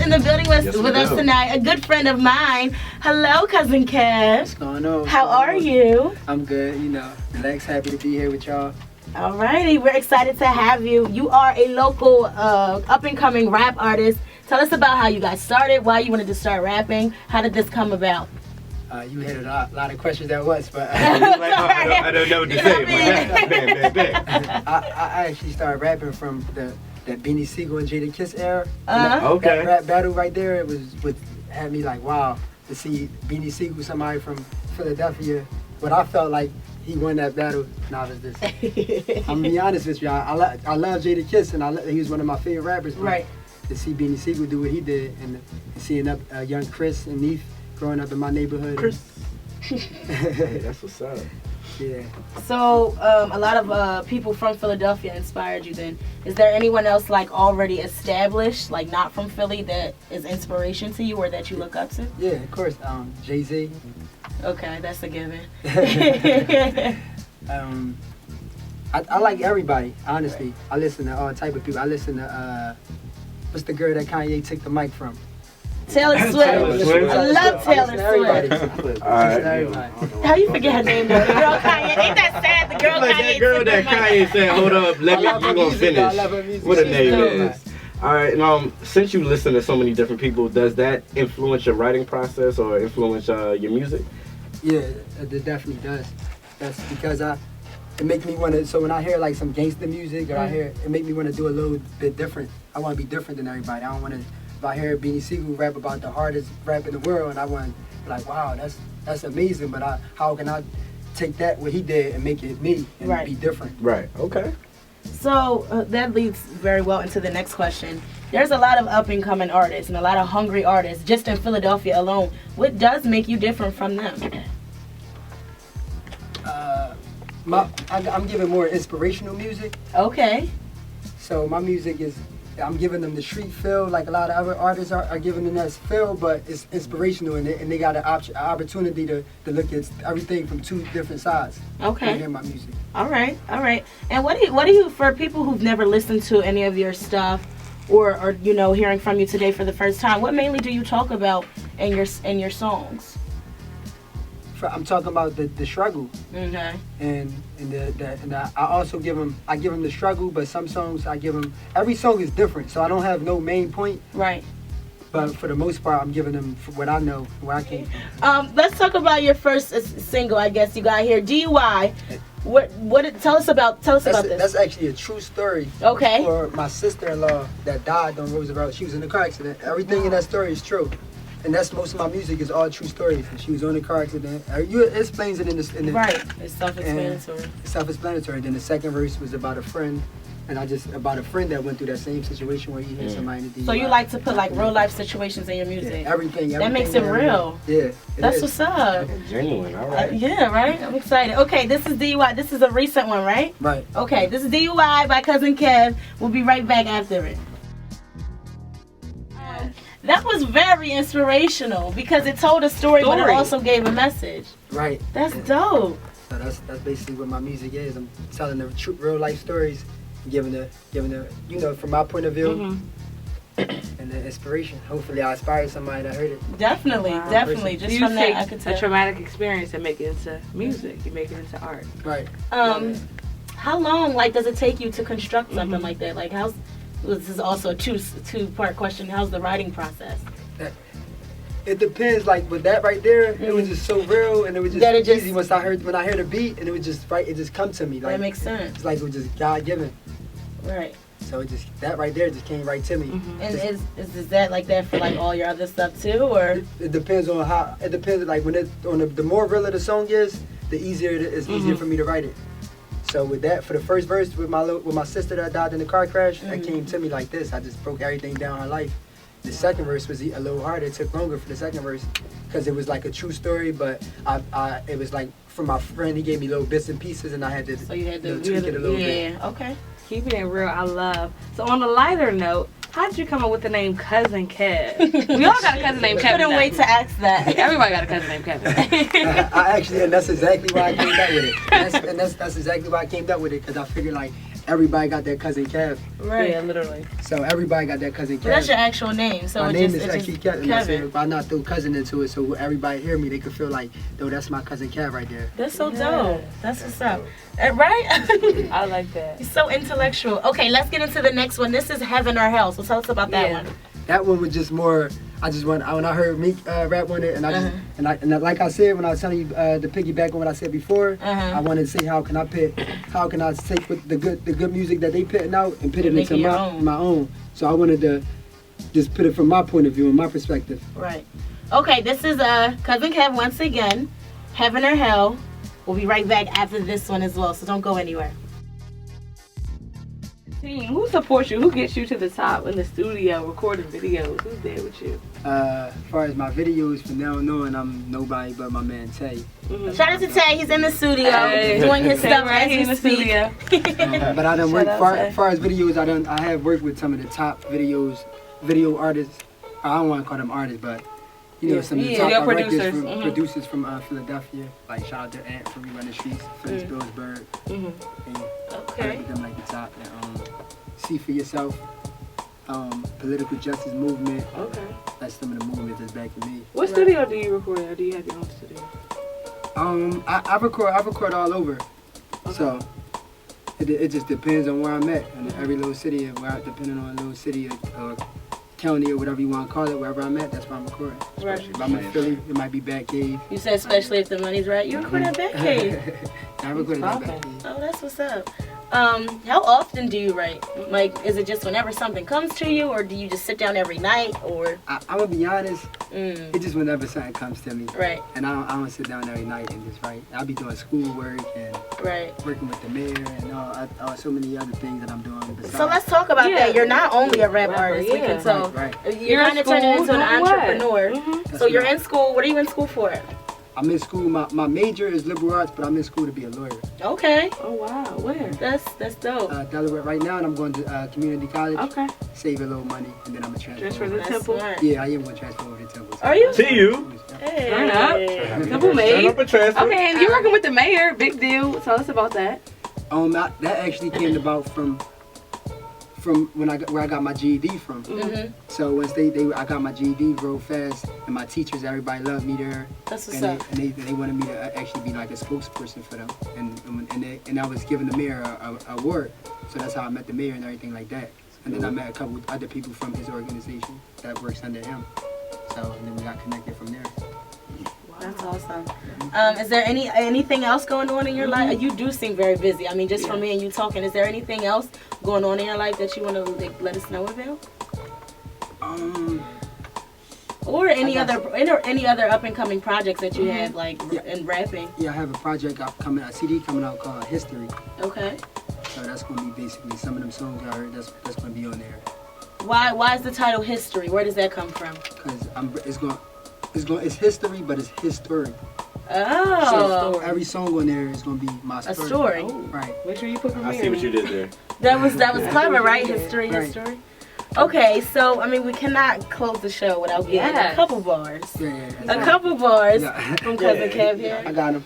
in the building with us tonight. A good friend of mine. Hello, Cousin Kev. What's going on? How are you? I'm good, relax, happy to be here with y'all. Alrighty, we're excited to have you. You are a local up-and-coming rap artist. Tell us about how you got started, why you wanted to start rapping. How did this come about? You had a lot of questions at once, but I don't know what to say. I actually started rapping from that Beanie Sigel and Jada Kiss era. Okay. That rap battle right there, it was had me like, wow, to see Beanie Sigel, somebody from Philadelphia. But I felt like he won that battle. Nah, it's this. I'm gonna be honest with you. I love Jada Kiss, and he was one of my favorite rappers. Right. To see Beanie Sigel do what he did, and seeing young Chris and Neef growing up in my neighborhood. Hey, that's what's up. Yeah. So a lot of people from Philadelphia inspired you then. Is there anyone else like already established, like not from Philly, that is inspiration to you or that you look up to? Yeah, of course. Jay-Z. Okay, that's a given. I like everybody, honestly. I listen to all type of people. I listen to, what's the girl that Kanye took the mic from? Taylor Swift. I love Taylor Swift. How you forget her name though? The girl Kanye. Ain't that sad? The girl Like Kanye. that girl that Kanye said, hold up, let me, you gonna finish. What her name is. Alright, and since you listen to so many different people, does that influence your writing process or influence your music? Yeah, it definitely does. That's because it makes me want to, so when I hear like some gangster music, or it make me want to do a little bit different. I want to be different than everybody. I don't want to, if I hear Beanie Sigel rap about the hardest rap in the world, and I want to be like, wow, that's amazing, but how can I take that, what he did, and make it me, and be different? Right, okay. So that leads very well into the next question. There's a lot of up-and-coming artists and a lot of hungry artists just in Philadelphia alone. What does make you different from them? I'm giving more inspirational music. Okay. So my music is, I'm giving them the street feel, like a lot of other artists are giving them that feel, but it's inspirational, and they got an opportunity to look at everything from two different sides. Okay. In my music. All right. And what do you, for people who've never listened to any of your stuff, or hearing from you today for the first time, what mainly do you talk about in your songs? I'm talking about the struggle. Okay. And I also give them the struggle, but some songs I give them, every song is different, so I don't have no main point. Right. But for the most part, I'm giving them what I know, where I can. Let's talk about your first single. I guess you got here, DUI. Tell us about this. That's actually a true story. Okay. For my sister-in-law that died on Roosevelt. She was in a car accident. Everything in that story is true. And that's most of my music is all true stories. She was on a car accident. It explains it in the right. It's self-explanatory. Self-explanatory. Then the second verse was about a friend, about a friend that went through that same situation where he hit somebody in the DUI. So you like to put like real life situations in your music? Yeah, everything. That makes it real. Yeah. That's what's up. Genuine. All right. Yeah. Right. I'm excited. Okay. This is DUI. This is a recent one, right? Right. Okay. This is DUI by Cousin Kev. We'll be right back after it. That was very inspirational because it told a story, but it also gave a message. Right. That's dope. So that's basically what my music is. I'm telling the true, real life stories, giving the from my point of view, and the inspiration. Hopefully, I inspired somebody that heard it. Definitely. Just you from that, take I could tell. a traumatic experience and make it into music. You make it into art. Right. How long does it take you to construct something like that? Like this is also a two-part question. How's the writing process? It depends. Like with that right there, it was just so real, and it was just easy. When I heard the beat, and it was just right. It just come to me. Like, that makes sense. It's like it was just God given. Right. So that right there just came right to me. And is that like that for like all your other stuff too, or? It depends on how. It depends. Like when the more realer the song is, the easier it is. Easier for me to write it. So with that, for the first verse with my sister that died in the car crash, that came to me like this. I just broke everything down her life. The second verse was a little harder. It took longer for the second verse because it was like a true story, but it was like from my friend. He gave me little bits and pieces, and I had to tweak it a little bit. Yeah, okay. Keeping it real, I love. So on a lighter note, how did you come up with the name Cousin Kev? We all got a cousin named Kevin. Couldn't wait to ask that. Everybody got a cousin named Kevin. And that's exactly why I came up with it. That's exactly why I came up with it, because I figured like everybody got their cousin Kev. Right. Yeah, literally. So everybody got their cousin Kev. But that's your actual name, so my it name just, is actually Kevin. I said, if I not throw cousin into it, so everybody hear me, they could feel like, though, that's my cousin Kev right there. That's so Yeah. dope. That's what's up. Right? I like that. You're so intellectual. Okay, let's get into the next one. This is Heaven or Hell. So tell us about that Yeah. one. That one was just more. When I heard Meek rap on it, and I just Uh-huh. and like I said when I was telling you to piggyback on what I said before, I wanted to say how can I take with the good music that they putting out and put it Make into it your own. my own. So I wanted to just put it from my point of view and my perspective. Right. Okay, this is Cousin Kev once again. Heaven or Hell. We'll be right back after this one as well, so don't go anywhere. Team, who supports you? Who gets you to the top in the studio recording videos? Who's there with you? As far as my videos, from now on, I'm nobody but my man Tay. Shout out to Tay. He's in the studio Hey. doing his Tay stuff right as here we in the speak. studio. But I done Shout worked out far, Tay. as far as videos. I have worked with some of the top video artists. I don't want to call them artists, but you know, Yeah. some of the Yeah, top video directors producers. from Mhm. producers from Philadelphia. Like shout out to Ant from We Run the Streets, Phyllis Billsburg. Mhm. And Okay. I work with them like the top. And, See for Yourself, political justice movement. Okay. That's some of the movement that's back to me. What studio do you record in, or do you have your own studio? I record all over. So it just depends on where I'm at. And every little city, depending on little city or county or whatever you want to call it, wherever I'm at, that's where I'm recording. Right. If I'm in Philly, it might be Batcave. You said especially if the money's right. You record at Batcave. I recorded at Okay. Batcave. Oh, that's what's up. How often do you write? Like, is it just whenever something comes to you, or do you just sit down every night, or? I'm gonna be honest, Mm, it's just whenever something comes to me. right, And I don't sit down every night and just write. I'll be doing schoolwork and right. working with the mayor and so many other things that I'm doing. Besides. So let's talk about Yeah. that. You're not only a rap Rapper, artist. We yeah. can tell. Right. You're in kind of turning school into an doing what? entrepreneur. Mhm. That's So you're right. in school. What are you in school for? I'm in school. My major is liberal arts, but I'm in school to be a lawyer. Okay, Oh wow, where? that's dope. Delaware right now, and I'm going to community college, Okay. save a little money, and then I'm gonna Transfer transfer. to over. That's Temple. smart. Yeah, I am gonna transfer over to Temple. Are you? To you. Hey. Turn up. Temple Turn made. up a transfer. Okay, and you're working with the mayor. Big deal. Tell us about that. That actually came about from where I got my GED from. Mhm. So once I got my GED real fast, and my teachers, everybody loved me there, That's what's and up. they wanted me to actually be like a spokesperson for them, and I was given the mayor a award. So that's how I met the mayor and everything like that. And then I met a couple other people from his organization that works under him. So and then we got connected from there. That's awesome. Is there anything else going on in your life? You do seem very busy. I mean, just from me and you talking, is there anything else going on in your life that you want to let us know about? Or any other up and coming projects that you have, like Yeah. in rapping? Yeah, I have a project a CD coming out called History. Okay. So that's gonna be basically some of them songs I heard. That's gonna be on there. Why is the title History? Where does that come from? Cause it's history, but it's his story. Oh, So every song on there is gonna be my a story. story. Oh, Right. make sure you put I see what you did there. That was clever, right? History. Right. Okay, so I mean, we cannot close the show without getting Yes. a couple bars. Yeah. A couple bars Yeah. from Cousin Yeah. Kev here. I got him.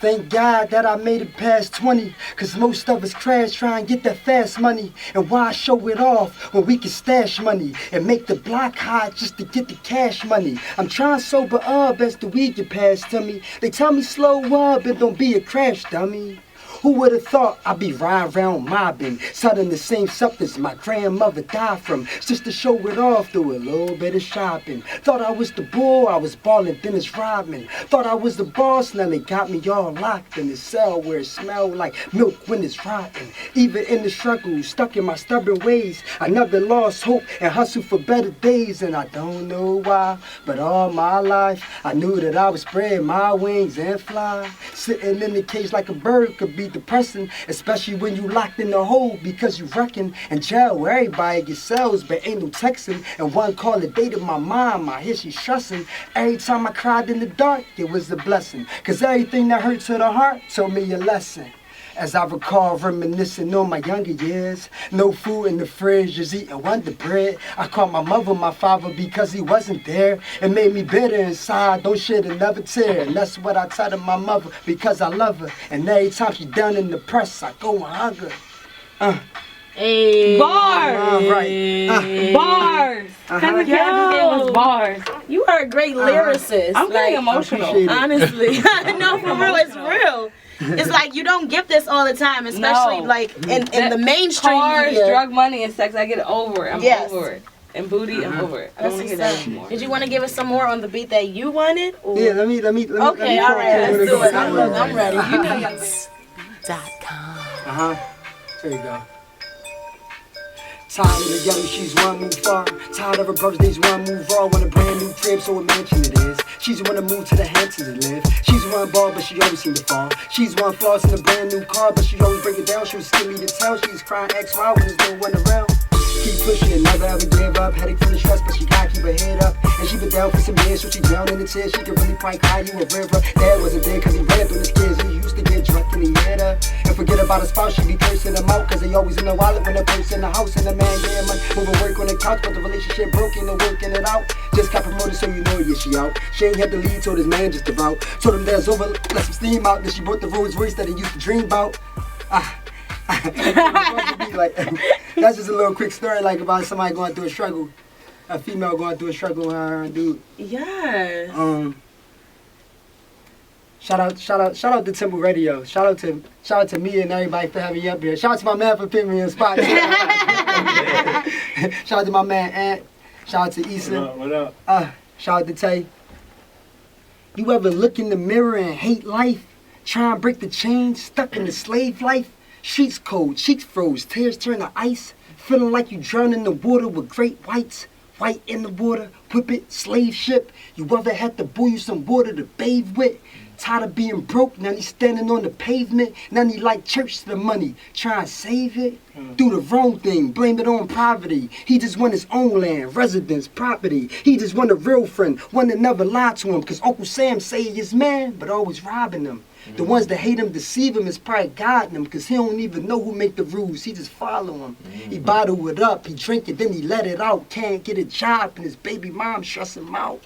Thank God that I made it past 20, cause most of us crash try and get that fast money. And why show it off when we can stash money and make the block hot just to get the cash money? I'm trying sober up as the weed get passed to me. They tell me slow up and don't be a crash dummy. Who would have thought I'd be riding around mobbing, selling the same substance my grandmother died from, just to show it off, do a little bit of shopping. Thought I was the bull, I was ballin' Dennis Rodman. Thought I was the boss, now they got me all locked in the cell where it smelled like milk when it's rotten. Even in the struggle, stuck in my stubborn ways, I never lost hope and hustled for better days. And I don't know why, but all my life I knew that I would spread my wings and fly. Sitting in the cage like a bird could be depressing, especially when you locked in the hole because you reckon. In jail where everybody gets cells but ain't no texting, and one call a day to my mom, I hear she stressing. Every time I cried in the dark, it was a blessing, cause everything that hurt to the heart told me a lesson. As I recall, reminiscing on my younger years. No food in the fridge, just eating Wonder Bread. I called my mother my father because he wasn't there. It made me bitter inside, don't shed another tear. And that's what I tell to my mother because I love her. And every time she down in the press, I go and hug her. Hey. Bars! Right. Bars! Cousin Kev gave us bars. You are a great lyricist. I'm getting like, emotional. appreciate it. honestly. No, for real, it's real. It's like you don't get this all the time, especially No. like in the mainstream Cars, media. drug money, and sex. I get over it. I'm Yes. over it. And booty, I'm over it. I That's don't want to hear what's that up. anymore. Did you want to give us some more on the beat that you wanted? Or? Yeah, let me. Okay, let me all right, let's do it. I'm ready. You know y'all There you go. Tired of the yellow, she's one move far. Tired of her brothers, days one move raw. Want a brand new crib, so a mansion it is. She's the one to move to the Hamptons and live. She's the one ball, but she always seem to fall. She's one flaws in a brand new car, but she always break it down. She was skinny to tell. She's crying XY when there's no one around. Keep pushing and never ever give up. Headache from the stress, but she gotta keep her head up. And she been down for some years, so she drowned in the tears. She could really probably cry you a river. Dad wasn't there cause he ran through his kids. He used to get drunk and he hit her. And forget about his spouse, she be cursing them out. Cause they always in the wallet when the purse in the house. And the man getting money, moving work on the couch. But the relationship broken and working it out. Just got promoted so you know, yeah, she out. She ain't had the lead, told his man just about. Told him that's over, let some steam out. Then she brought the Rolls Royce that he used to dream about. Like, that's just a little quick story, like about somebody going through a struggle, a female going through a struggle with her and dude. Yes. Shout out to Temple Radio. Shout out to me and everybody for having you up here. Shout out to my man for putting me in the spot. Shout out to my man Ant. Shout out to Issa. What up? Shout out to Tay. You ever look in the mirror and hate life? Try and break the chains, stuck in the slave life? Sheets cold, cheeks froze, tears turn to ice. Feeling like you drown in the water with great whites. White in the water, whip it, slave ship. You ever had to boil you some water to bathe with? Tired of being broke, now he's standing on the pavement. Now he like church to the money, try and save it. Do the wrong thing, blame it on poverty. He just want his own land, residence, property. He just want a real friend, one that never lied to him. Cause Uncle Sam say he his man, but always robbing him. The ones that hate him, deceive him, is probably guiding him. Cause he don't even know who make the rules, he just follow him. He bottle it up, he drink it, then he let it out. Can't get a job and his baby mom stress him out.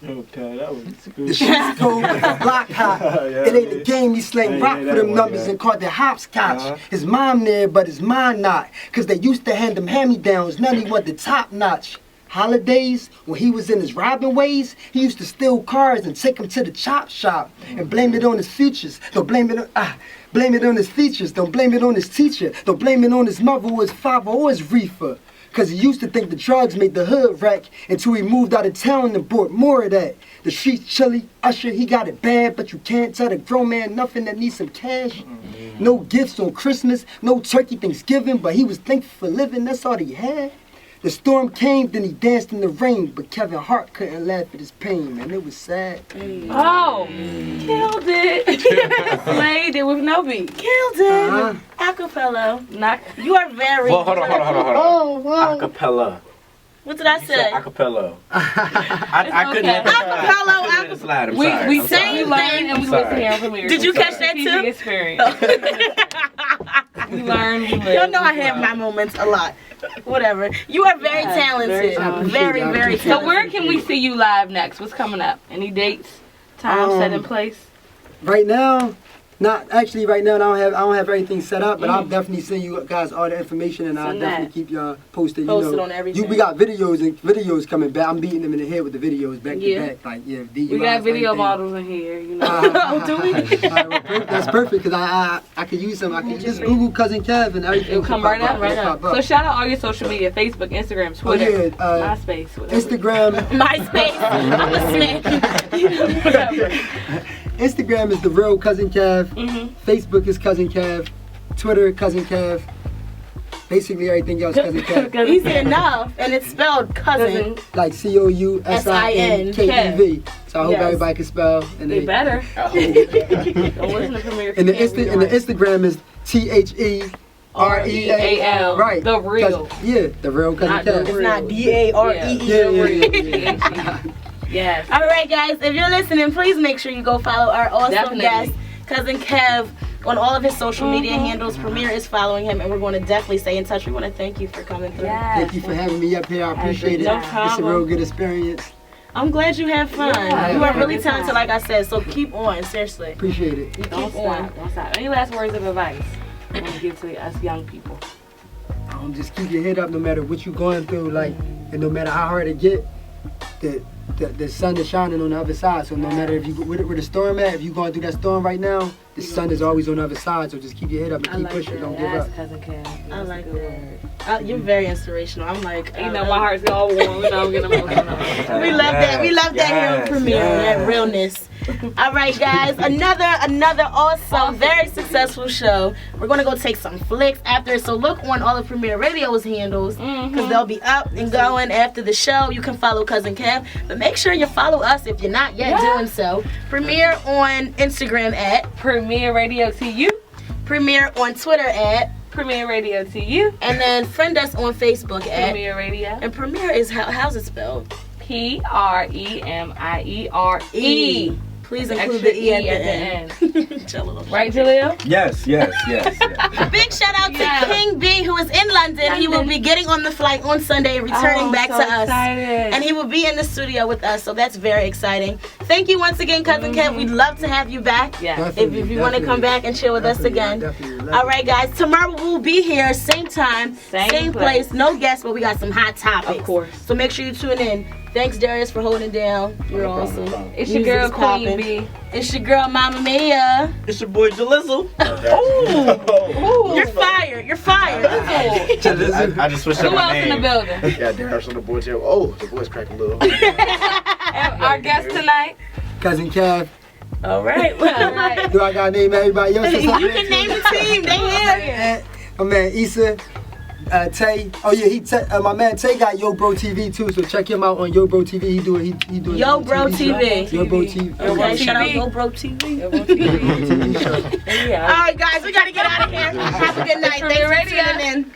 Okay, that was The good. shit's cold, but the block hot. Yeah, It ain't a game, he slang Yeah, rock yeah, for that them one, numbers yeah. and called it hopscotch. His mom there, but his mind not. Cause they used to hand him hand-me-downs, now he want the top notch. Holidays, when he was in his robbing ways, he used to steal cars and take them to the chop shop and blame it on his features. Don't blame it on his features. Don't blame it on his teacher. Don't blame it on his mother or his father or his reefer. Cause he used to think the drugs made the hood wreck until he moved out of town and bought more of that. The streets chilly, Usher, he got it bad, but you can't tell the grown man nothing that needs some cash. No gifts on Christmas, no turkey Thanksgiving, but he was thankful for living, that's all he had. The storm came, then he danced in the rain, but Kevin Hart couldn't laugh at his pain, man, it was sad. Oh, killed it. Slayed it with no beat. Killed it. Acapella. Not. You are very. Well, hold on. Oh, wow. Acapella. What did I You say? said acapella. I couldn't let Acapella, let it slide. I'm We sorry. we I'm sang, sorry. we learned, and we Sorry. listened here from here. Did you catch that too? Experience. We learned. We lived. Y'all know I have my moments a lot. Whatever. You are very Yes, talented. very talented. Very, I very appreciate So talented. where can we see you live next? What's coming up? Any dates, time set in place? Right now, right now I don't have everything set up, but I'll definitely send you guys all the information and I'll Send definitely that. keep y'all posted. Posted you know, on everything. we got videos coming back. I'm beating them in the head with the videos back Yeah. to back. Like We DUIs, got video everything. models in here, you know. Oh, do we? That's perfect because I could use them. I can just Google Cousin Kev and everything. It'll come right up, right It'll up. pop So shout out all your social media: Facebook, Instagram, Oh Twitter, yeah, MySpace, whatever. Instagram. MySpace. I'm a snake. Whatever. Instagram is the real Cousin Kev. Mhm. Facebook is Cousin Kev. Twitter Cousin Kev. Basically everything else Cousin Kev. Easy enough. And it's spelled cousin. Like COUSINKEV. So I hope Yes. everybody can spell. And They they, better. Don't listen to Premier. and the Instagram is THEREAL. Right. The real. Yeah, the real Cousin Not the Kev. It's not DAREE. Yeah, yeah, Yeah, yeah. Yes. All right, guys. If you're listening, please make sure you go follow our awesome Definitely. guest, Cousin Kev on all of his social media handles. Premier is following him, and we're going to definitely stay in touch. We want to thank you for coming through. Yes. Thank you for having me up here. I appreciate it. No It's a problem. real good experience. I'm glad you had fun. Yeah. You are really Yeah. talented, like I said, so keep on, seriously. Appreciate it. You Don't keep on. stop. Don't stop. Any last words of advice you want to give to us young people? Just keep your head up no matter what you're going through, like, and no matter how hard it get, the sun is shining on the other side. So no matter if you where the storm at, if you're going through that storm right now, the sun is always on the other side. So just keep your head up and keep pushing. Don't give up. Cousin Kim. I like that. You're very inspirational. I'm like, You know, my heart's all warm. You know, I'm getting emotional. we love that. We love that here on Yes, Premiere, yes. that realness. All right, guys, another awesome, very successful show. We're gonna go take some flicks after, so look on all of Premiere Radio's handles because they'll be up and going after the show. You can follow Cousin Kev, but make sure you follow us if you're not yet doing so. Premiere on Instagram at Premiere Radio to you. Premiere on Twitter at, Premiere Radio to you. and then friend us on Facebook at. Premiere Radio. And Premiere is how's it spelled? Premiere. Please include Extra the E at the end. Right, Jaleel? Yes. Big shout out Yeah. to King B, who is in London. He will be getting on the flight on Sunday and returning back so to us. excited. And he will be in the studio with us, so that's very exciting. Thank you once again, Cousin Kev. We'd love to have you back. Yeah. If you want to come back and chill with us again. All right, guys. Tomorrow we'll be here, same time, same place. No guests, but we got some hot topics. Of course. So make sure you tune in. Thanks, Darius, for holding it down. You're awesome. It's your girl, Music's Queen poppin'. B. It's your girl, Mama Mia. It's your boy Jalizzle. Ooh, you're fired. You're fired. I just switched up Who my else in the name. building? Yeah, Darius on the board too. Oh, the voice cracked a little. And our guest tonight. Cousin Kev. All right. All right. Do I gotta name everybody else? You can name the team. They here. My man Issa, Tay. Oh yeah, my man Tay got Yo Bro TV too. So check him out on Yo Bro TV. He doing Yo Bro TV. Yo Bro TV. Okay, shout out TV. Yo Bro TV. TV show. All right, guys, we gotta get out of here. Have a good night. Thanks for tuning in.